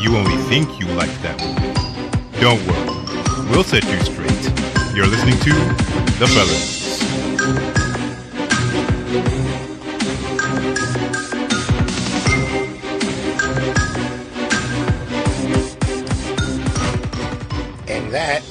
you only think you like that movie. Don't worry, we'll set you straight. You're listening to The Fellas. And that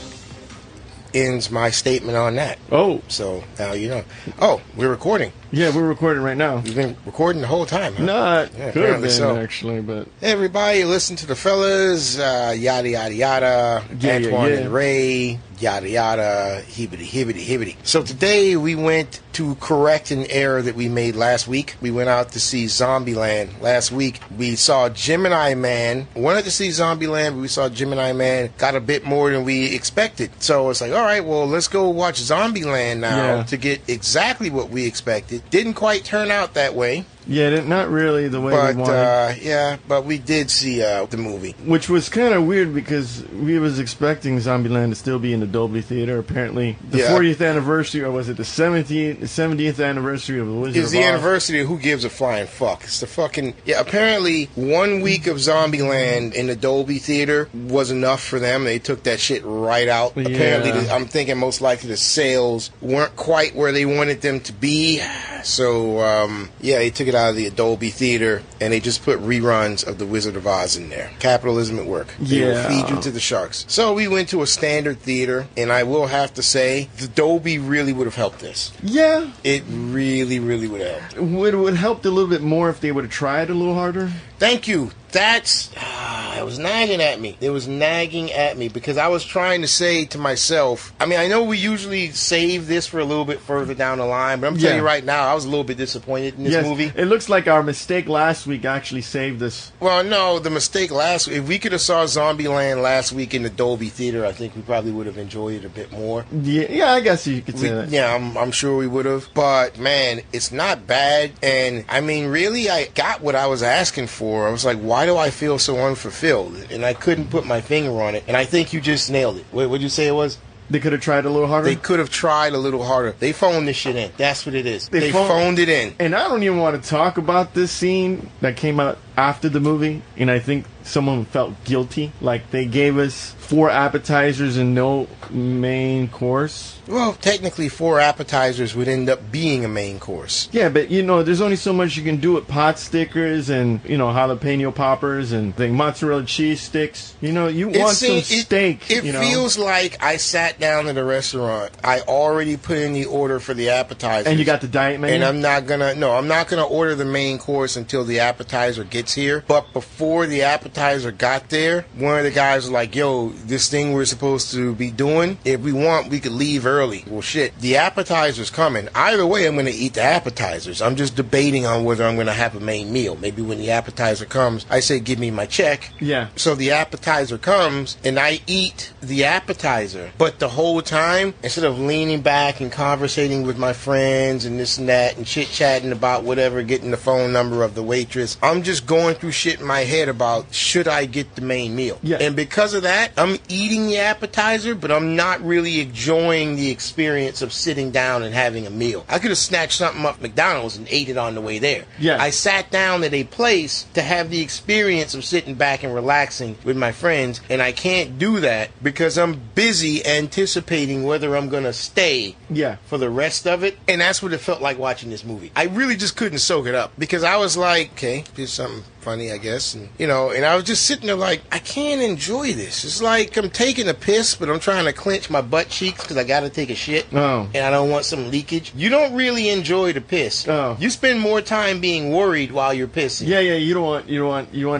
ends my statement on that. Oh. So now you know. Oh, we're recording. Yeah, we're recording right now. You've been recording the whole time, huh? No, Yeah, could have been, so. actually, but... Hey, everybody, listen to the fellas, yada, yada, yada, Antoine and Ray, yada, yada, hibbity, hibbity, hibbity. So today we went to correct an error that we made last week. We went out to see Zombieland last week. We saw Gemini Man. Wanted to see Zombieland, but we saw Gemini Man. Got a bit more than we expected. So it's like, all right, well, let's go watch Zombieland now to get exactly what we expected. Didn't quite turn out that way. Yeah, not really the way we wanted. But we did see the movie. Which was kind of weird because we was expecting Zombieland to still be in the Dolby Theater. Apparently, the 40th anniversary, or was it the 70th anniversary of the Wizard of Oz? It's the anniversary of Who Gives a Flying Fuck. It's the fucking... Yeah, apparently 1 week of Zombieland in the Dolby Theater was enough for them. They took that shit right out. Yeah. Apparently, I'm thinking most likely the sales weren't quite where they wanted them to be. So, they took it out of the Dolby Theater, and they just put reruns of The Wizard of Oz in there. Capitalism at work. They will feed you to the sharks. So we went to a standard theater, and I will have to say, the Dolby really would have helped this. Yeah. It really, really would have helped. Would helped a little bit more if they would have tried a little harder. Thank you. It was nagging at me. It was nagging at me because I was trying to say to myself, I mean, I know we usually save this for a little bit further down the line, but I'm telling you right now, I was a little bit disappointed in this movie. It looks like our mistake last week actually saved us. Well, no, the mistake last week, if we could have saw Zombieland last week in the Dolby Theater, I think we probably would have enjoyed it a bit more. Yeah, I guess you could say that. Yeah, I'm sure we would have. But, man, it's not bad. And, I mean, really, I got what I was asking for. I was like, why do I feel so unfulfilled? And I couldn't put my finger on it. And I think you just nailed it. What did you say it was? They could have tried a little harder? They could have tried a little harder. They phoned this shit in. That's what it is. They phoned it in. And I don't even want to talk about this scene that came out after the movie. And I think someone felt guilty. Like, they gave us 4 appetizers and no main course. Well, technically 4 appetizers would end up being a main course. Yeah, but, there's only so much you can do with pot stickers and, jalapeno poppers and mozzarella cheese sticks. You want some steak. It feels like I sat down at a restaurant. I already put in the order for the appetizers. And you got the diet menu? And I'm not gonna order the main course until the appetizer gets here. But before the appetizer got there, one of the guys was like, yo, this thing we're supposed to be doing, if we want, we could leave early. Well, shit, the appetizer's coming. Either way, I'm going to eat the appetizers. I'm just debating on whether I'm going to have a main meal. Maybe when the appetizer comes, I say, give me my check. Yeah. So the appetizer comes, and I eat the appetizer. But the whole time, instead of leaning back and conversating with my friends and this and that and chit-chatting about whatever, getting the phone number of the waitress, I'm just going through shit in my head about, should I get the main meal? Yeah. And because of that, I'm eating the appetizer, but I'm not really enjoying the experience of sitting down and having a meal. I could have snatched something up at McDonald's and ate it on the way there. Yeah. I sat down at a place to have the experience of sitting back and relaxing with my friends, and I can't do that because I'm busy anticipating whether I'm going to stay for the rest of it. And that's what it felt like watching this movie. I really just couldn't soak it up because I was like, okay, here's something funny, I guess. And, and I was just sitting there like, I can't enjoy this. It's like I'm taking a piss, but I'm trying to clench my butt cheeks because I got to take a shit. Oh. And I don't want some leakage. You don't really enjoy the piss. Oh. You spend more time being worried while you're pissing. Yeah, you don't want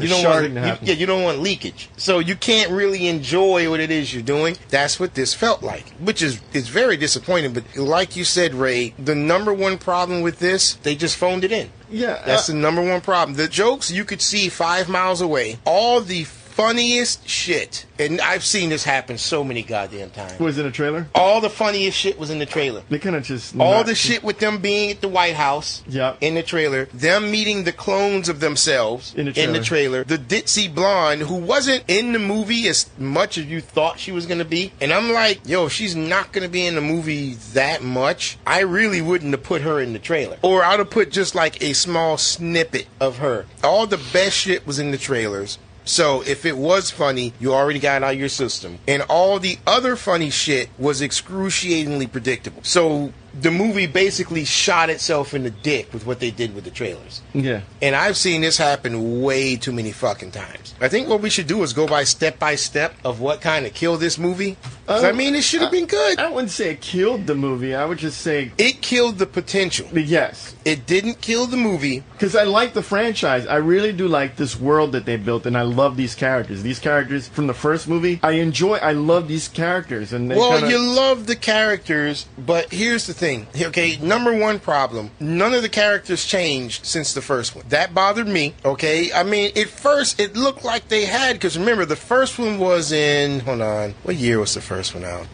a shark to happen. You don't want leakage. So you can't really enjoy what it is you're doing. That's what this felt like, which is very disappointing. But like you said, Ray, the number one problem with this, they just phoned it in. Yeah. That's the number one problem. The jokes you could see 5 miles away. All the funniest shit, and I've seen this happen so many goddamn times. Was it a trailer? All the funniest shit was in the trailer. They kind of just... All the shit with them being at the White House in the trailer. Them meeting the clones of themselves in the trailer. The ditzy blonde who wasn't in the movie as much as you thought she was going to be. And I'm like, yo, she's not going to be in the movie that much. I really wouldn't have put her in the trailer. Or I'd have put just like a small snippet of her. All the best shit was in the trailers. So if it was funny, you already got it out of your system. And all the other funny shit was excruciatingly predictable. So the movie basically shot itself in the dick with what they did with the trailers. Yeah. And I've seen this happen way too many fucking times. I think what we should do is go by step of what kind of killed this movie. 'Cause, I mean, it should have been good. I wouldn't say it killed the movie. I would just say It killed the potential. yes. It didn't kill the movie. Because I like the franchise. I really do like this world that they built, and I love these characters. These characters from the first movie, I love these characters. And Well, you love the characters, but here's the thing. Okay, number one problem, none of the characters changed since the first one. That bothered me, okay? I mean, at first, it looked like they had, because remember, the first one was in, hold on, what year was the first one out?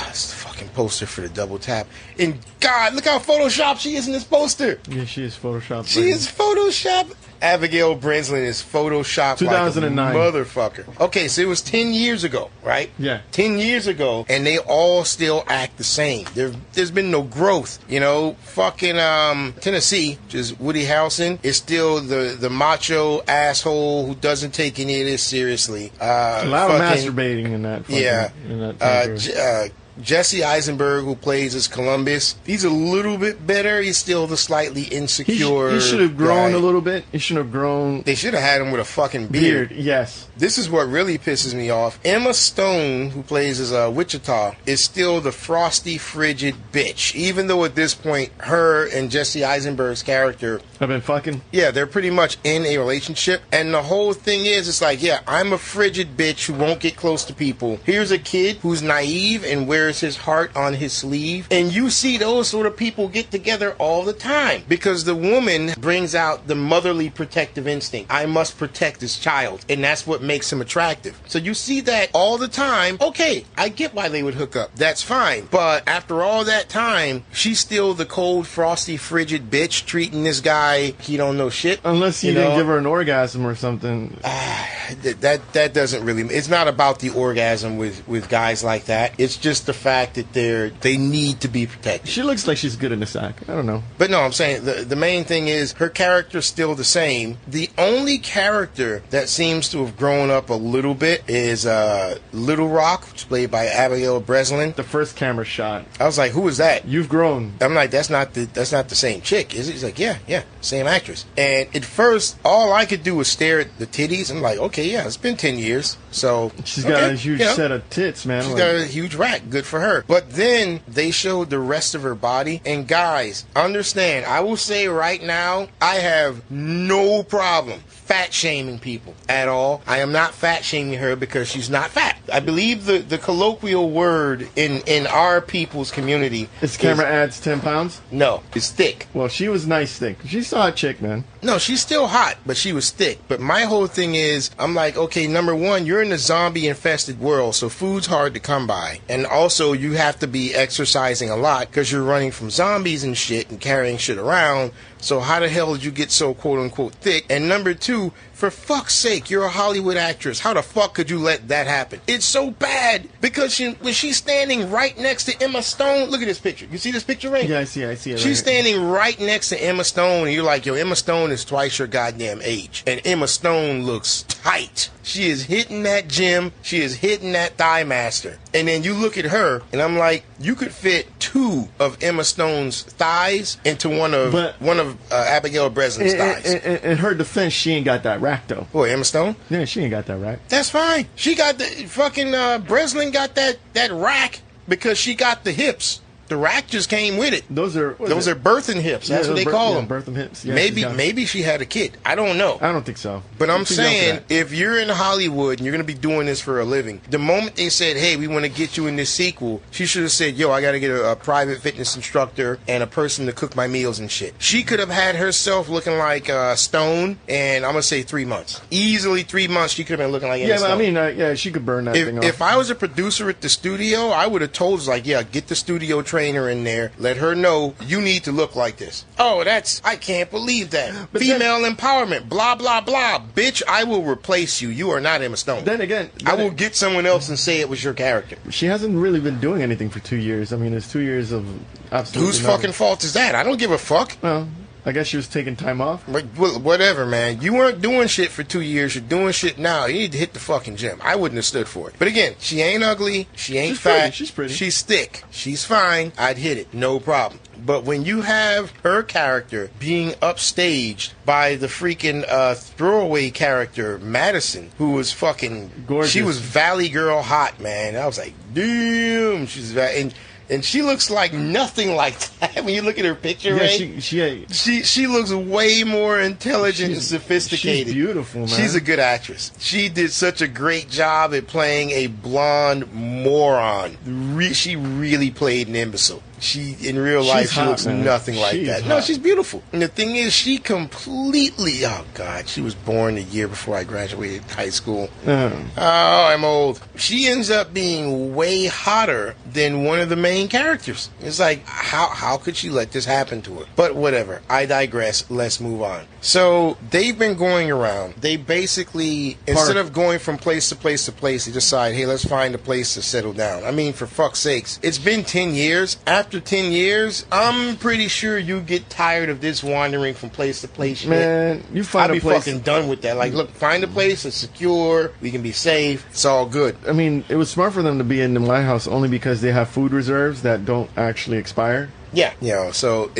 It's the fucking poster for the Double Tap. And God, look how Photoshopped she is in this poster. Yeah, she is Photoshopped. She is Photoshopped. Abigail Breslin is Photoshopped 2009. like a motherfucker. Okay, so it was 10 years ago, right? Yeah. 10 years ago, and they all still act the same. There's been no growth. You know, fucking Tennessee, which is Woody Harrelson, is still the macho asshole who doesn't take any of this seriously. A lot of masturbating in that. Yeah. In that Jesse Eisenberg, who plays as Columbus, he's a little bit better. He's still the slightly insecure. He should have grown guy. a little bit. He should have grown. They should have had him with a fucking beard. Yes. This is what really pisses me off. Emma Stone, who plays as Wichita, is still the frosty, frigid bitch. Even though at this point, her and Jesse Eisenberg's character I've been fucking. Yeah, they're pretty much in a relationship. And the whole thing is, it's like, yeah, I'm a frigid bitch who won't get close to people. Here's a kid who's naive and wears his heart on his sleeve. And you see those sort of people get together all the time. Because the woman brings out the motherly protective instinct. I must protect this child. And that's what makes him attractive. So you see that all the time. Okay, I get why they would hook up. That's fine. But after all that time, she's still the cold, frosty, frigid bitch treating this guy. He don't know shit. Unless you didn't give her an orgasm or something. That doesn't really. It's not about the orgasm with guys like that. It's just the fact that they need to be protected. She looks like she's good in the sack. I don't know. But no, I'm saying the main thing is her character's still the same. The only character that seems to have grown up a little bit is Little Rock, which is played by Abigail Breslin. The first camera shot. I was like, who is that? You've grown. I'm like, that's not the same chick, is it? He's like, yeah, same actress. And at first, all I could do was stare at the titties. I'm like, okay, yeah, it's been 10 years. So she's got a huge set of tits, man. She's got a huge rack. Good for her. But then they showed the rest of her body. And guys, understand, I will say right now, I have no problem fat shaming people at all. I am not fat shaming her because she's not fat. I believe the colloquial word in our people's community This camera adds 10 pounds? No, it's thick. Well, she was nice thick. She's a hot chick, man. No, she's still hot, but she was thick. But my whole thing is, I'm like, okay, number one, you're in a zombie-infested world, so food's hard to come by. And also, you have to be exercising a lot because you're running from zombies and shit and carrying shit around. So how the hell did you get so quote-unquote thick? And number two, for fuck's sake, you're a Hollywood actress. How the fuck could you let that happen? It's so bad because when she's standing right next to Emma Stone, look at this picture. You see this picture, Ray? Yeah, I see it. She's standing right next to Emma Stone, and you're like, yo, Emma Stone is twice your goddamn age. And Emma Stone looks tight. She is hitting that gym. She is hitting that Thigh Master. And then you look at her, and I'm like, you could fit two of Emma Stone's thighs into one of Abigail Breslin's thighs. In her defense, she ain't got that rack, though. Boy, Emma Stone? Yeah, she ain't got that rack. That's fine. She got the fucking Breslin got that rack because she got the hips. The rack just came with it. Those are birthing hips. That's what they call them. Birthing hips. Yeah, maybe she had a kid. I don't know. I don't think so. But I'm saying, if you're in Hollywood and you're going to be doing this for a living, the moment they said, hey, we want to get you in this sequel, she should have said, yo, I got to get a private fitness instructor and a person to cook my meals and shit. She could have had herself looking like Stone, and I'm going to say 3 months. Easily 3 months, she could have been looking like Emma Stone. I mean, she could burn that thing off. If I was a producer at the studio, I would have told her, like, yeah, get the studio trainer in there. Let her know you need to look like this. Oh, I can't believe that. But Female empowerment, blah, blah, blah. Bitch, I will replace you. You are not Emma Stone. Then again, I will get someone else and say it was your character. She hasn't really been doing anything for 2 years. I mean, it's 2 years of absolutely Whose fucking fault is that? I don't give a fuck. Well, I guess she was taking time off. But whatever, man. You weren't doing shit for 2 years. You're doing shit now. You need to hit the fucking gym. I wouldn't have stood for it. But again, she ain't ugly. She ain't fat. She's pretty. She's thick. She's fine. I'd hit it. No problem. But when you have her character being upstaged by the freaking throwaway character, Madison, who was fucking gorgeous. She was Valley Girl hot, man. I was like, damn. She's and she looks like nothing like that when you look at her picture, yeah, right? She looks way more intelligent and sophisticated. She's beautiful, man. She's a good actress. She did such a great job at playing a blonde moron. She really played an imbecile. She, in real life, she looks nothing like that. No, she's beautiful. And the thing is, she completely, oh God, she was born a year before I graduated high school. Oh, I'm old. She ends up being way hotter than one of the main characters. It's like, how could she let this happen to her? But whatever. I digress. Let's move on. So, they've been going around. They basically, instead of going from place to place to place, they decide, hey, let's find a place to settle down. I mean, for fuck's sakes. It's been 10 years. After 10 years, I'm pretty sure you get tired of this wandering from place to place shit. Man, you find a place. I'll be fucking done with that. Like, look, find a place that's secure. We can be safe. It's all good. I mean, it was smart for them to be in the lighthouse only because they have food reserves that don't actually expire. Yeah, you know, so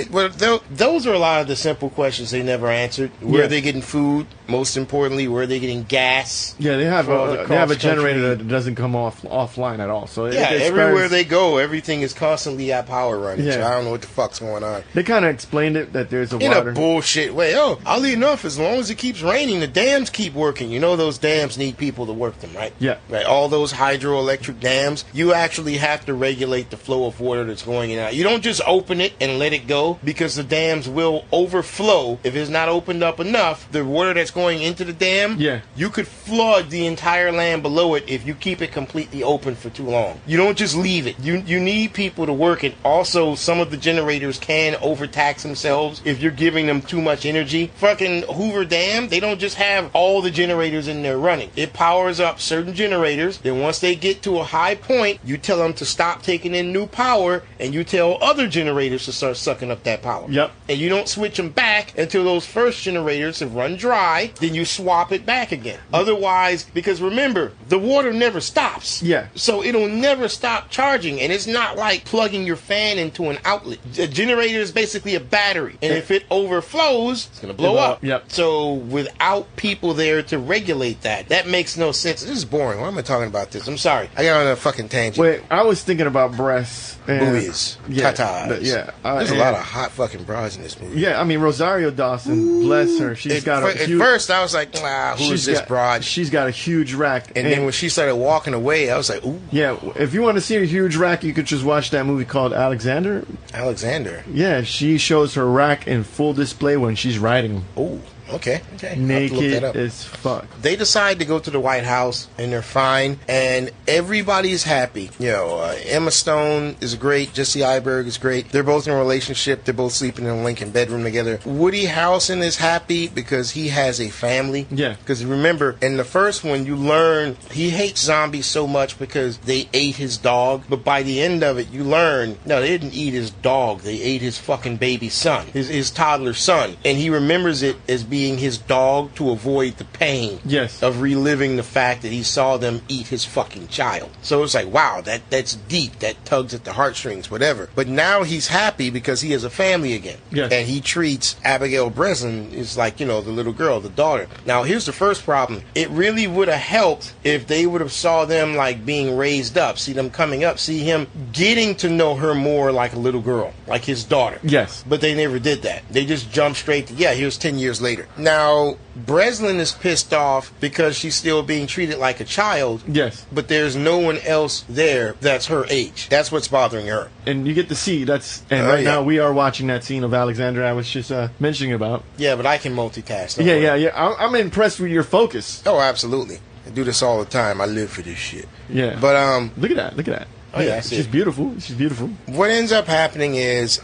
those are a lot of the simple questions they never answered. Where are they getting food? Most importantly, where are they getting gas? Yeah, they have a generator that doesn't come offline at all. So everywhere they go, everything is constantly at power running. Yeah. So I don't know what the fuck's going on. They kind of explained it that there's a in water. a bullshit way. Oh, oddly enough, as long as it keeps raining, the dams keep working. You know those dams need people to work them, right? Yeah. Right. All those hydroelectric dams, you actually have to regulate the flow of water that's going in and out. You don't just open it and let it go, because the dams will overflow. If it's not opened up enough, the water that's going into the dam, you could flood the entire land below it if you keep it completely open for too long. You don't just leave it. You need people to work it. Also, some of the generators can overtax themselves if you're giving them too much energy. Fucking Hoover Dam, they don't just have all the generators in there running. It powers up certain generators. Then once they get to a high point, you tell them to stop taking in new power, and you tell other generators to start sucking up that power. Yep. And you don't switch them back until those first generators have run dry. Then you swap it back again. Otherwise, because remember, the water never stops. Yeah. So it'll never stop charging, and it's not like plugging your fan into an outlet. A generator is basically a battery, and if it overflows, it's gonna blow up. Yep. So without people there to regulate that makes no sense. This is boring. Why am I talking about this? I'm sorry. I got on a fucking tangent. Wait, I was thinking about breasts. Boobies. Tatas. Yeah. There's a lot of hot fucking bras in this movie. Yeah, I mean, Rosario Dawson, bless her. She's got a huge... At first, I was like, who's this broad? She's got a huge rack. And then when she started walking away, I was like, ooh. Yeah, if you want to see a huge rack, you could just watch that movie called Alexander. Alexander? Yeah, she shows her rack in full display when she's riding. Ooh. Okay. Naked as fuck. They decide to go to the White House, and they're fine, and everybody's happy. You know, Emma Stone is great. Jesse Eisenberg is great. They're both in a relationship. They're both sleeping in a Lincoln bedroom together. Woody Harrelson is happy because he has a family. Yeah. Because remember, in the first one, you learn he hates zombies so much because they ate his dog. But by the end of it, you learn, no, they didn't eat his dog. They ate his fucking baby son, his toddler son. And he remembers it as being his dog to avoid the pain of reliving the fact that he saw them eat his fucking child. So it's like, wow, that's deep. That tugs at the heartstrings, whatever. But now he's happy because he has a family again. Yes. And he treats Abigail Breslin as like, you know, the little girl, the daughter. Now, here's the first problem. It really would have helped if they would have saw them like being raised up, see them coming up, see him getting to know her more like a little girl, like his daughter. Yes. But they never did that. They just jumped straight to, here's 10 years later. Now, Breslin is pissed off because she's still being treated like a child. Yes. But there's no one else there that's her age. That's what's bothering her. And you get to see now we are watching that scene of Alexander I was just mentioning about. Yeah, but I can multitask. Yeah. I'm impressed with your focus. Oh, absolutely. I do this all the time. I live for this shit. Yeah. But look at that. Oh yeah, she's beautiful. She's beautiful. What ends up happening is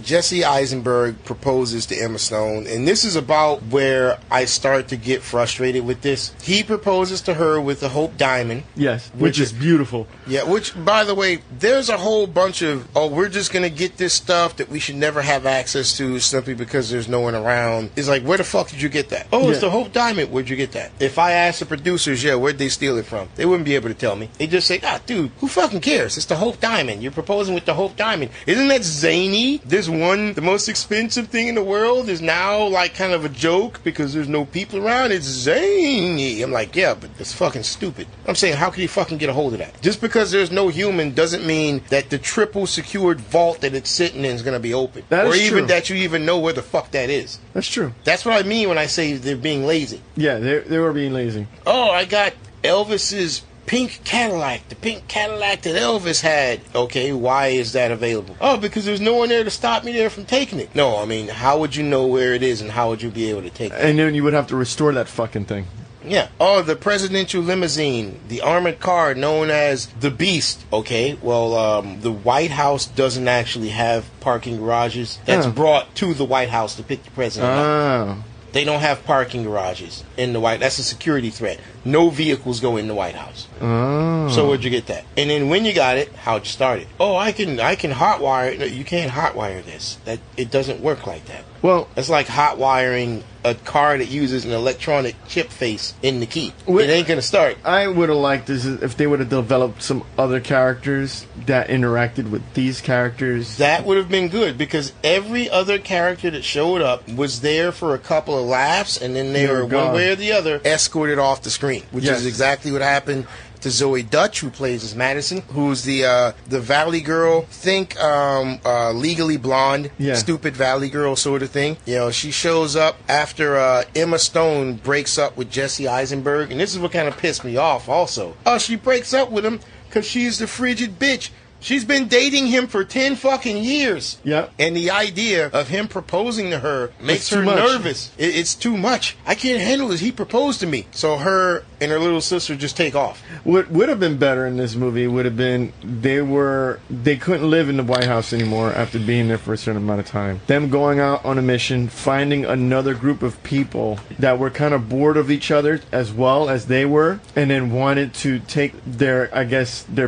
Jesse Eisenberg proposes to Emma Stone, and this is about where I start to get frustrated with this. He proposes to her with the Hope Diamond. Yes, which is beautiful. Yeah, which, by the way, there's a whole bunch of, we're just going to get this stuff that we should never have access to simply because there's no one around. It's like, where the fuck did you get that? Oh, it's the Hope Diamond. Where'd you get that? If I asked the producers, where'd they steal it from? They wouldn't be able to tell me. They just say, dude, who fucking cares? It's the Hope Diamond. You're proposing with the Hope Diamond. Isn't that zany? The most expensive thing in the world is now like kind of a joke because there's no people around. It's zany. I'm like, yeah, but it's fucking stupid. I'm saying, how can you fucking get a hold of that? Just because there's no human doesn't mean that the triple secured vault that it's sitting in is going to be open. That is even true. that you even know where the fuck that is. That's true. That's what I mean when I say they're being lazy. Yeah, they were being lazy. Oh, I got Elvis's pink Cadillac, the pink Cadillac that Elvis had. Okay, why is that available? Oh, because there's no one there to stop me there from taking it. No, I mean, how would you know where it is and how would you be able to take it? And then you would have to restore that fucking thing. Yeah. Oh, the presidential limousine, the armored car known as the Beast. Okay, well, the White House doesn't actually have parking garages. That's brought to the White House to pick the president up. They don't have parking garages in the White. That's a security threat. No vehicles go in the White House. So where'd you get that? And then when you got it, how'd you start it? Oh, I can hotwire it. No, you can't hotwire this. It doesn't work like that. Well, it's like hot wiring a car that uses an electronic chip face in the key. It ain't gonna start. I would have liked this if they would have developed some other characters that interacted with these characters. That would have been good because every other character that showed up was there for a couple of laughs, and then they were one way or the other escorted off the screen, which is exactly what happened to Zoe Dutch, who plays as Madison, who's the Valley Girl. Think Legally Blonde, stupid Valley Girl sort of thing. You know, she shows up after Emma Stone breaks up with Jesse Eisenberg, and this is what kind of pissed me off also. Oh, she breaks up with him because she's the frigid bitch. She's been dating him for 10 fucking years. Yeah. And the idea of him proposing to her makes her nervous. It's too much. I can't handle this. He proposed to me. So her and her little sister just take off. What would have been better in this movie would have been they couldn't live in the White House anymore after being there for a certain amount of time. Them going out on a mission, finding another group of people that were kind of bored of each other as well as they were, and then wanted to take their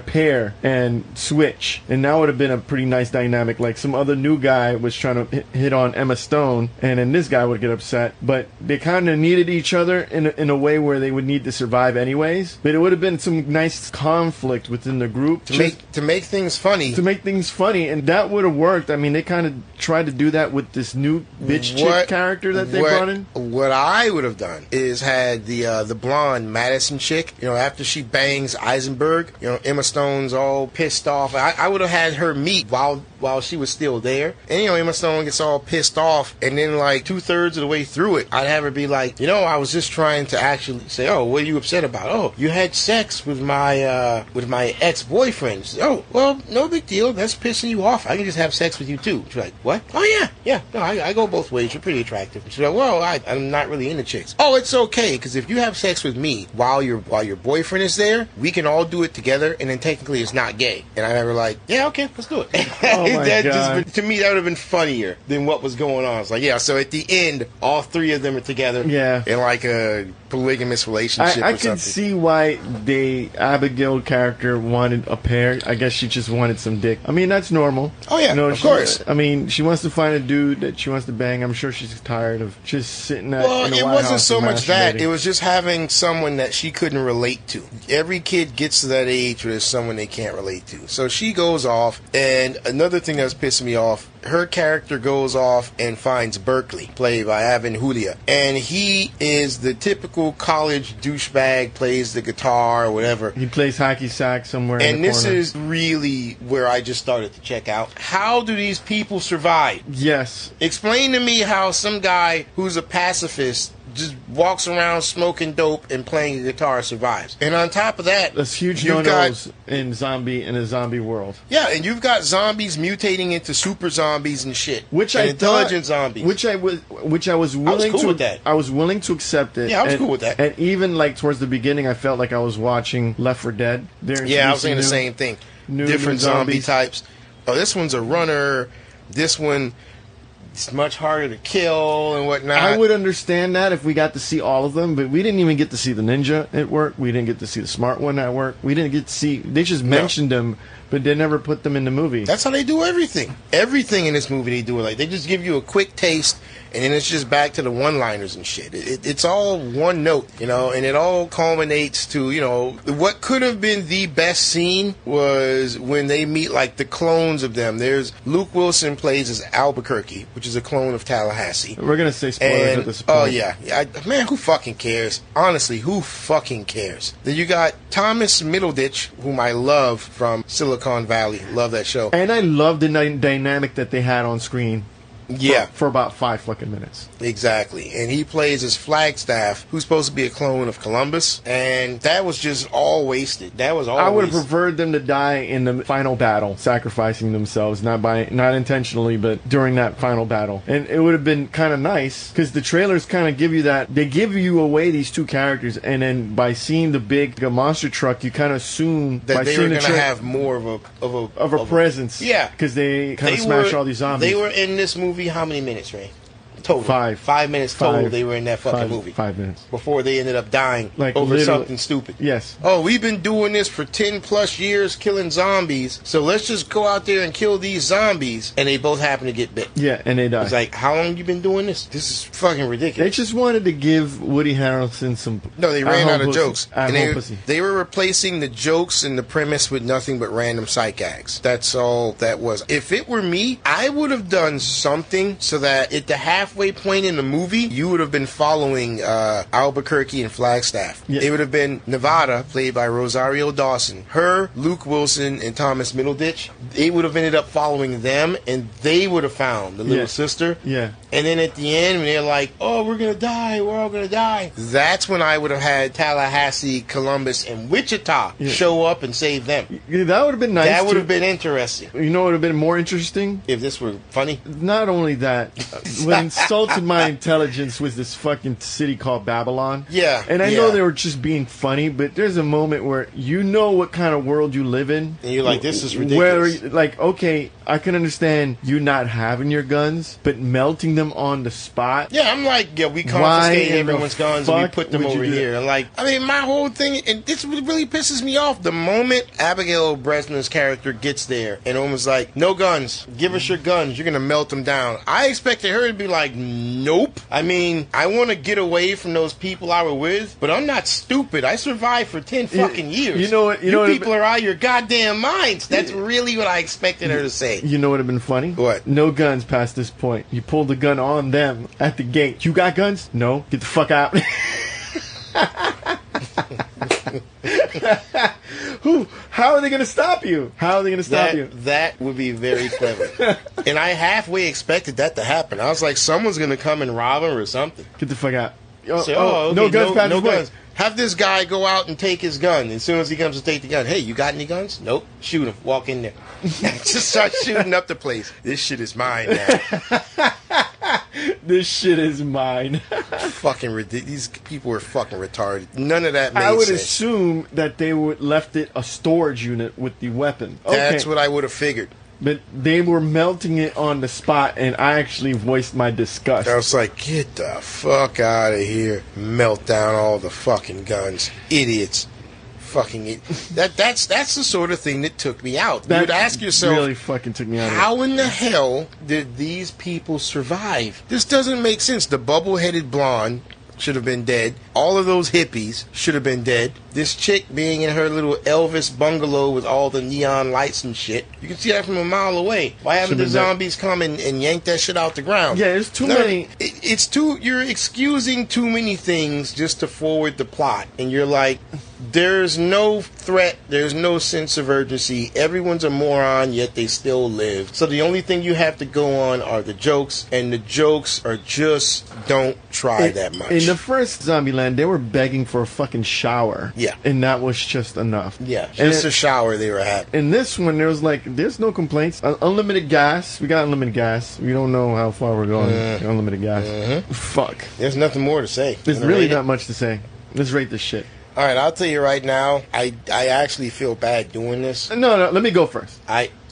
pair and switch. And that would have been a pretty nice dynamic. Like some other new guy was trying to hit on Emma Stone, and then this guy would get upset. But they kind of needed each other in a way where they would need to survive anyways. But it would have been some nice conflict within the group to make things funny. To make things funny, and that would have worked. I mean, they kind of tried to do that with this new bitch chick character that they brought in. What I would have done is had the blonde Madison chick. You know, after she bangs Eisenberg, you know, Emma Stone's all pissed off. I would have had her meet while she was still there. And, you know, Emma Stone gets all pissed off. And then, like, 2/3 of the way through it, I'd have her be like, you know, I was just trying to actually say, oh, what are you upset about? Oh, you had sex with my ex-boyfriend. Oh, well, no big deal. That's pissing you off. I can just have sex with you, too. She's like, what? Oh, yeah. Yeah. No, I go both ways. You're pretty attractive. She's like, well, I'm not really into chicks. Oh, it's okay, because if you have sex with me while your boyfriend is there, we can all do it together, and then technically it's not gay. And I were like, yeah, okay, let's do it. Oh my God. To me, that would have been funnier than what was going on. It's like, yeah, so at the end, all three of them are together in like a polygamous relationship I or something. can see why Abigail character wanted a pair. I guess she just wanted some dick. I mean, that's normal. Oh, yeah, of course. I mean, she wants to find a dude that she wants to bang. I'm sure she's tired of just sitting at in the it White wasn't House so and much that. masturbating. It was just having someone that she couldn't relate to. Every kid gets to that age where there's someone they can't relate to. So she goes off, and another thing that was pissing me off, her character goes off and finds Berkeley, played by Avin Julia. And he is the typical college douchebag, plays the guitar or whatever. He plays hacky sack somewhere in And the this corner. is really where I just started to check out. How do these people survive? Yes. Explain to me how some guy who's a pacifist just walks around smoking dope and playing a guitar survives. And on top of that, That's huge you've no-nos in a zombie world. Yeah, and you've got zombies mutating into super zombies and shit. Intelligent zombies. Which I was willing cool to with that. I was willing to accept it. Yeah, I was cool with that. And even like towards the beginning I felt like I was watching Left 4 Dead. Yeah, I was saying the same thing. different zombie zombies. types. Oh, this one's a runner. This one is much harder to kill and whatnot. I would understand that if we got to see all of them, but we didn't even get to see the ninja at work. We didn't get to see the smart one at work. We didn't get to see. They just mentioned them, but they never put them in the movie. That's how they do everything. Everything in this movie they do it like they just give you a quick taste, and then it's just back to the one-liners and shit. It's all one note, you know, and it all culminates to, you know, what could have been the best scene was when they meet like the clones of them. There's Luke Wilson plays as Albuquerque, which is a clone of Tallahassee. We're gonna say spoilers And, at this point. oh yeah, man, who fucking cares? Honestly, who fucking cares? Then you got Thomas Middleditch, whom I love from Silicon Valley. Love that show. And I love the dynamic that they had on screen. Yeah, For about 5 fucking minutes. exactly. And he plays as Flagstaff, who's supposed to be a clone of Columbus, and that was just all wasted. That was all. I would have preferred them to die in the final battle, sacrificing themselves, not intentionally, but during that final battle. And it would have been kind of nice, because the trailers kind of give you that. They give you away these two characters, and then by seeing the big monster truck, you kind of assume that by they seeing were the going to have more of a presence. Yeah, because they kind of smash all these zombies. They were in this movie how many minutes, Ray? Total. 5. 5 minutes total. Five. They were in that fucking movie. 5 minutes. Before they ended up dying Like, over literally- something stupid. Yes. Oh, we've been doing this for 10 plus years killing zombies, so let's just go out there and kill these zombies. And they both happen to get bit. Yeah, and they die. It's like, how long you been doing this? This is fucking They ridiculous. just wanted to give Woody Harrelson some. No, they ran out of jokes. And pussy. they were replacing the jokes and the premise with nothing but random sight gags. That's all that was. If it were me, I would have done something so that at the halfway point in the movie, you would have been following Albuquerque and Flagstaff. Yeah. It would have been Nevada, played by Rosario Dawson. Her, Luke Wilson, and Thomas Middleditch. They would have ended up following them, and they would have found the little sister. Yeah. And then at the end, when they're like, oh, we're going to die, we're all going to die. That's when I would have had Tallahassee, Columbus, and Wichita show up and save them. Yeah, that would have been nice. That would have been interesting. You know what would have been more interesting? If this were funny. Not only that, what insulted my intelligence was this fucking city called Babylon. Yeah. And I know they were just being funny, but there's a moment where you know what kind of world you live in. And you're like, this is ridiculous. Where, like, okay, I can understand you not having your guns, but melting them on the spot. Yeah, I'm like, yeah, we confiscate everyone's guns and we put them over here. And like, I mean, my whole thing, and this really pisses me off. The moment Abigail Breslin's character gets there and almost like, no guns, give us your guns, you're going to melt them down. I expected her to be like, nope. I mean, I want to get away from those people I were with, but I'm not stupid. I survived for 10 fucking years. You know what? You people are out of your goddamn minds. That's really what I expected her to say. You know what would have been funny? What? No guns past this point. You pulled the gun on them at the gate. You got guns? No. Get the fuck out. How are they going to stop you? How are they going to stop you? That would be very clever. And I halfway expected that to happen. I was like, someone's going to come and rob him or something. Get the fuck out. Say, okay, no guns past no this guns. point. Have this guy go out and take his gun. As soon as he comes to take the gun, hey, you got any guns? Nope. Shoot him. Walk in there. Just start shooting up the place. This shit is mine now. This shit is mine. Fucking ridiculous. These people were fucking retarded. None of that made I would sense. assume that they would left it a storage unit with the weapon. That's Okay. what I would have figured. But they were melting it on the spot, and I actually voiced my disgust. I was like, get the fuck out of here. Melt down all the fucking guns. Idiots. Fucking that's the sort of thing that took me out. That you would ask yourself, really fucking took me out. how in the hell did these people survive? This doesn't make sense. The bubble-headed blonde should have been dead. All of those hippies should have been dead. This chick being in her little Elvis bungalow with all the neon lights and shit. You can see that from a mile away. Why haven't the zombies come and yank that shit out the ground? Yeah, there's too many. You're excusing too many things just to forward the plot. And you're like, there's no threat. There's no sense of urgency. Everyone's a moron, yet they still live. So the only thing you have to go on are the jokes. And the jokes are just don't try that much. In the first Zombieland, they were begging for a fucking shower. Yeah. And that was just enough. Yeah, just a shower they were having. In this one, there was like, there's no complaints. Unlimited gas. We got unlimited gas. We don't know how far we're going. Unlimited gas. Fuck. There's nothing more to say. There's really not much to say. Let's rate this shit. All right, I'll tell you right now, I actually feel bad doing this. No, let me go first.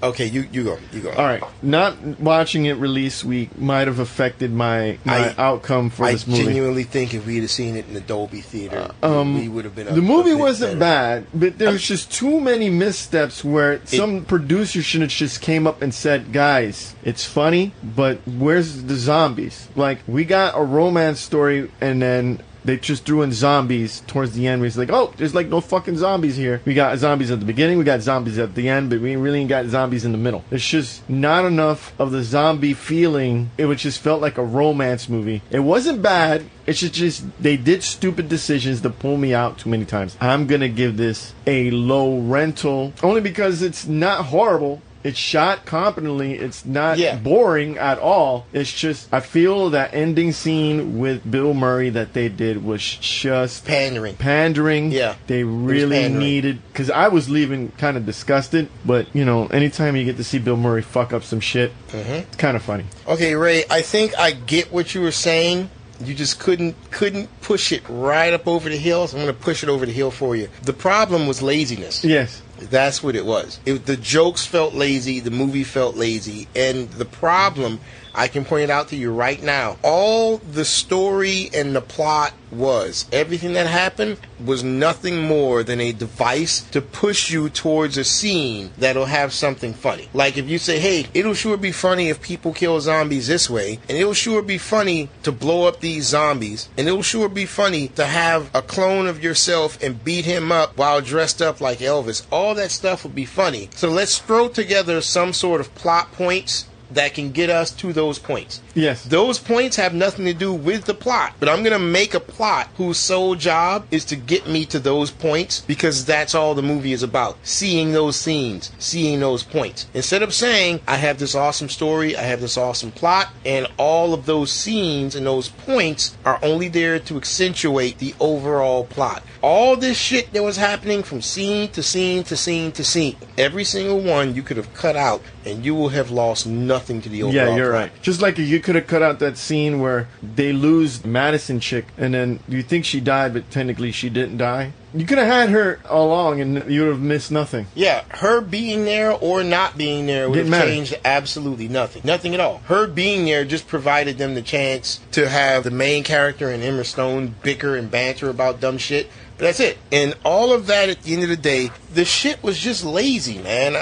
Okay, you go. All right, not watching it release week might have affected my outcome for this movie. I genuinely think if we'd have seen it in the Dolby Theater, we would have been. The movie wasn't bad, but there was just too many missteps where some producer should have just came up and said, "Guys, it's funny, but where's the zombies? Like, we got a romance story, and then." They just threw in zombies towards the end. It's like, oh, there's like no fucking zombies here. We got zombies at the beginning, we got zombies at the end, but we really ain't got zombies in the middle. It's just not enough of the zombie feeling. It just felt like a romance movie. It wasn't bad. It's just they did stupid decisions to pull me out too many times. I'm gonna give this a low rental, only because it's not horrible. It's shot competently. It's not boring at all. It's just, I feel that ending scene with Bill Murray that they did was just pandering. Yeah. They really needed, because I was leaving kind of disgusted, but, you know, anytime you get to see Bill Murray fuck up some shit, it's kind of funny. Okay, Ray, I think I get what you were saying. You just couldn't push it right up over the hill, so I'm going to push it over the hill for you. The problem was laziness. Yes. That's what it was. The jokes felt lazy, the movie felt lazy, and the problem, I can point it out to you right now, all the story and the plot was, everything that happened was nothing more than a device to push you towards a scene that'll have something funny. Like if you say, hey, it'll sure be funny if people kill zombies this way, and it'll sure be funny to blow up these zombies, and it'll sure be funny to have a clone of yourself and beat him up while dressed up like Elvis. All that stuff would be funny. So let's throw together some sort of plot points that can get us to those points. Yes. Those points have nothing to do with the plot, but I'm going to make a plot whose sole job is to get me to those points, because that's all the movie is about. Seeing those scenes, seeing those points. Instead of saying, I have this awesome story, I have this awesome plot, and all of those scenes and those points are only there to accentuate the overall plot. All this shit that was happening from scene to scene to scene to scene, every single one you could have cut out, and you will have lost nothing to the overall Yeah, you're plot. right. Just like you could have cut out that scene where they lose Madison chick, and then you think she died, but technically she didn't die. You could have had her all along, and you would have missed nothing. Yeah, her being there or not being there would have changed absolutely nothing. Nothing at all. Her being there just provided them the chance to have the main character and Emma Stone bicker and banter about dumb shit. But that's it. And all of that, at the end of the day, the shit was just lazy, man.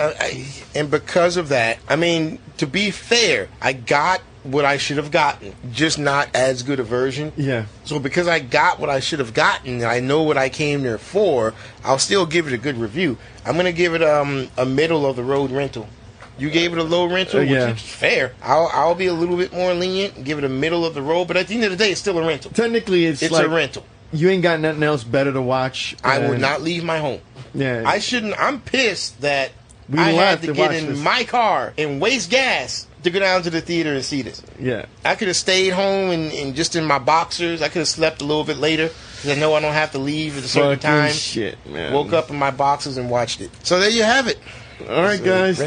And because of that, I mean, to be fair, I got what I should have gotten, just not as good a version. Yeah. So because I got what I should have gotten, and I know what I came there for, I'll still give it a good review. I'm going to give it a middle of the road rental. You gave it a low rental, which is fair. I'll be a little bit more lenient and give it a middle of the road, but at the end of the day, it's still a rental. Technically, it's like a rental. You ain't got nothing else better to watch. I would not leave my home. Yeah. I shouldn't. I'm pissed that I had to get in my car and waste gas to go down to the theater and see this. Yeah. I could have stayed home and just in my boxers. I could have slept a little bit later because I know I don't have to leave at a certain time. Shit, man. Woke up in my boxers and watched it. So there you have it. All right, guys.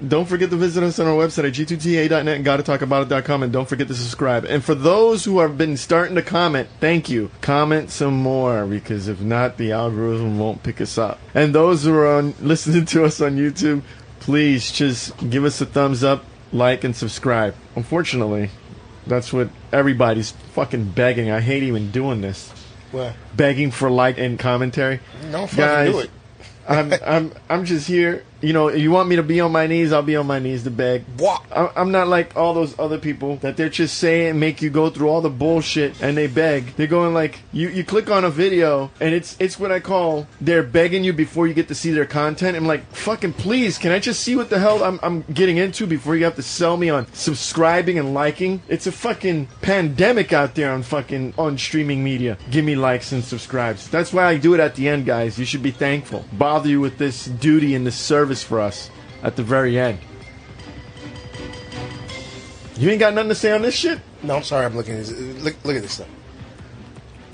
Don't forget to visit us on our website at g2ta.net and gottatalkabout.com, and don't forget to subscribe. And for those who have been starting to comment, thank you. Comment some more, because if not, the algorithm won't pick us up. And those who are listening to us on YouTube, please just give us a thumbs up, like, and subscribe. Unfortunately, that's what everybody's fucking begging. I hate even doing this. What? Begging for like and commentary. Don't fucking do it. I'm just here. You know, you want me to be on my knees, I'll be on my knees to beg. What? I'm not like all those other people that they're just saying, make you go through all the bullshit, and they beg. They're going like, you click on a video, and it's what I call, they're begging you before you get to see their content. I'm like, fucking please, can I just see what the hell I'm getting into before you have to sell me on subscribing and liking? It's a fucking pandemic out there on streaming media. Give me likes and subscribes. That's why I do it at the end, guys. You should be thankful. Bother you with this duty and this service for us at the very end. You ain't got nothing to say on this shit? No, I'm sorry. I'm looking at this. Look at this stuff.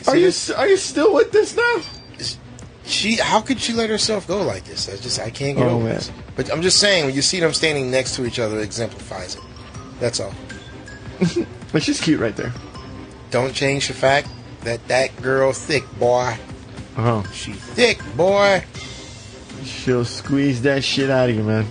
Are you still with this now? How could she let herself go like this? I can't get over this. But I'm just saying, when you see them standing next to each other, it exemplifies it. That's all. But she's cute right there. Don't change the fact that girl thick, boy. Uh-huh. She thick, boy. She'll squeeze that shit out of you, man.